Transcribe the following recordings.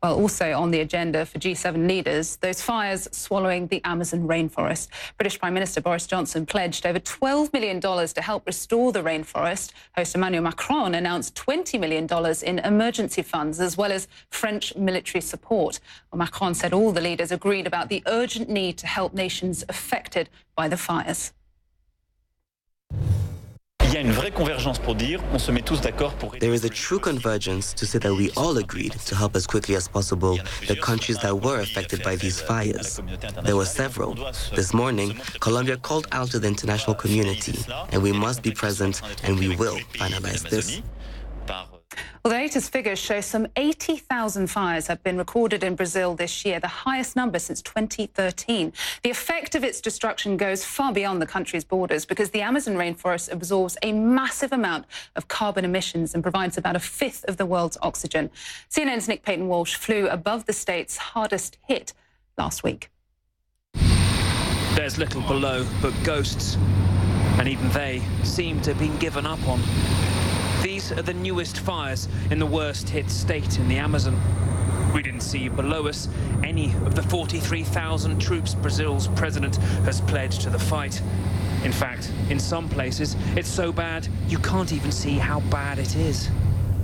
Well, also on the agenda for G7 leaders, those fires swallowing the Amazon rainforest. British Prime Minister Boris Johnson pledged over $12 million to help restore the rainforest. Host Emmanuel Macron announced $20 million in emergency funds, as well as French military support. Well, Macron said all the leaders agreed about the urgent need to help nations affected by the fires. There is a true convergence to say that we all agreed to help as quickly as possible the countries that were affected by these fires. There were several. This morning, Colombia called out to the international community, and we must be present, and we will finalize this. Well, the latest figures show some 80,000 fires have been recorded in Brazil this year, the highest number since 2013. The effect of its destruction goes far beyond the country's borders because the Amazon rainforest absorbs a massive amount of carbon emissions and provides about a fifth of the world's oxygen. CNN's Nick Payton-Walsh flew above the state's hardest hit last week. There's little below but ghosts, and even they seem to have been given up on. These are the newest fires in the worst hit state in the Amazon. We didn't see below us any of the 43,000 troops Brazil's president has pledged to the fight. In fact, in some places, it's so bad you can't even see how bad it is.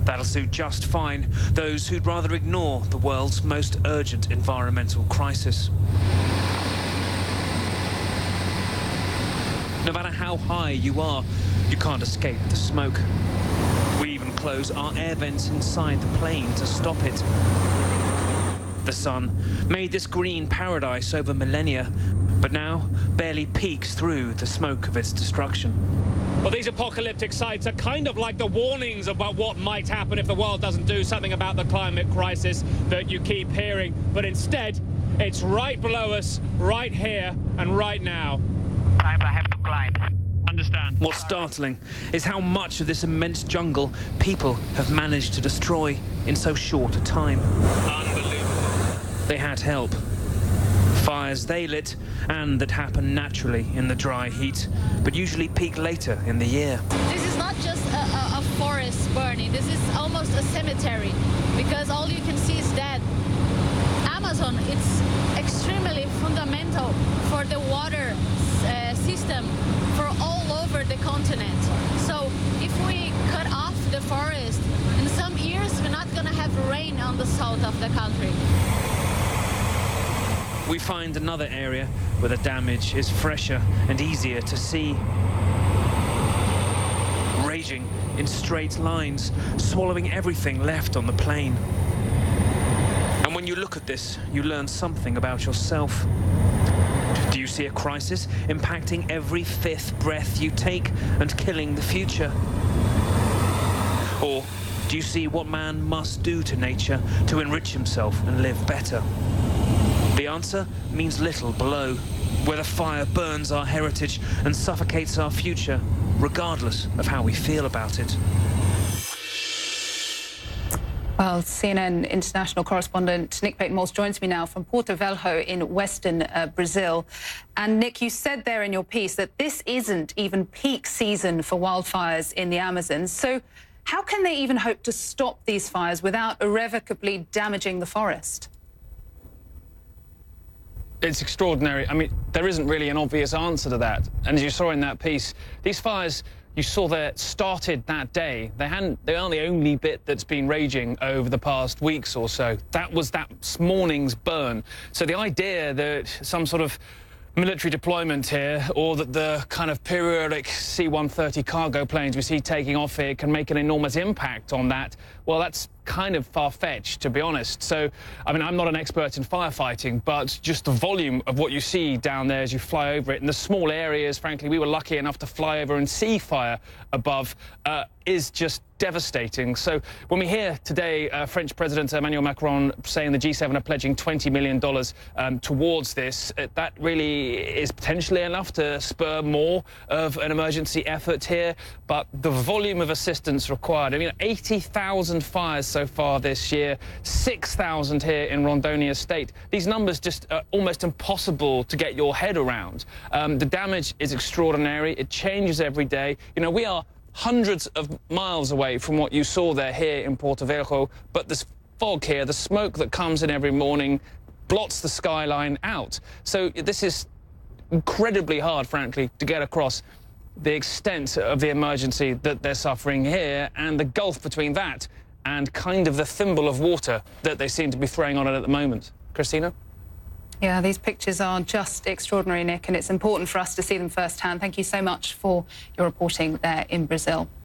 That'll suit just fine those who'd rather ignore the world's most urgent environmental crisis. No matter how high you are, you can't escape the smoke. We even close our air vents inside the plane to stop it. The sun made this green paradise over millennia, but now barely peeks through the smoke of its destruction. Well, these apocalyptic sites are kind of like the warnings about what might happen if the world doesn't do something about the climate crisis that you keep hearing. But instead, it's right below us, right here and right now. I have to climb. Understand. What's startling is how much of this immense jungle people have managed to destroy in so short a time. Unbelievable. They had help. Fires they lit and that happen naturally in the dry heat, but usually peak later in the year. This is not just a forest burning, this is almost a cemetery, because all you can see is dead. Amazon, it's extremely fundamental for the water system for all over the continent. So if we cut off the forest, in some years we're not going to have rain on the south of the country. We find another area where the damage is fresher and easier to see. Raging in straight lines, swallowing everything left on the plain. And when you look at this, you learn something about yourself. Do you see a crisis impacting every fifth breath you take and killing the future? Or do you see what man must do to nature to enrich himself and live better? The answer means little below, where the fire burns our heritage and suffocates our future, regardless of how we feel about it. Well, CNN international correspondent Nick Payton-Walsh joins me now from Porto Velho in western Brazil. And Nick, you said there in your piece that this isn't even peak season for wildfires in the Amazon. So how can they even hope to stop these fires without irrevocably damaging the forest? It's extraordinary. I mean, there isn't really an obvious answer to that. And as you saw in that piece, these fires you saw there started that day. They aren't the only bit that's been raging over the past weeks or so. That was that morning's burn. So the idea that some sort of military deployment here, or that the kind of periodic C-130 cargo planes we see taking off here can make an enormous impact on that, well, that's kind of far-fetched, to be honest. So, I mean, I'm not an expert in firefighting, but just the volume of what you see down there as you fly over it, and the small areas, frankly, we were lucky enough to fly over and see fire above, is just devastating. So when we hear today French President Emmanuel Macron saying the G7 are pledging $20 million towards this, that really is potentially enough to spur more of an emergency effort here. But the volume of assistance required, I mean, 80,000 fires so far this year, 6,000 here in Rondônia State. These numbers just are almost impossible to get your head around. The damage is extraordinary. It changes every day. You know, we are hundreds of miles away from what you saw there here in Porto Velho, but there's fog here, the smoke that comes in every morning blots the skyline out. So this is incredibly hard, frankly, to get across the extent of the emergency that they're suffering here and the gulf between that and kind of the thimble of water that they seem to be throwing on it at the moment. Christina? Yeah, these pictures are just extraordinary, Nick, and it's important for us to see them firsthand. Thank you so much for your reporting there in Brazil.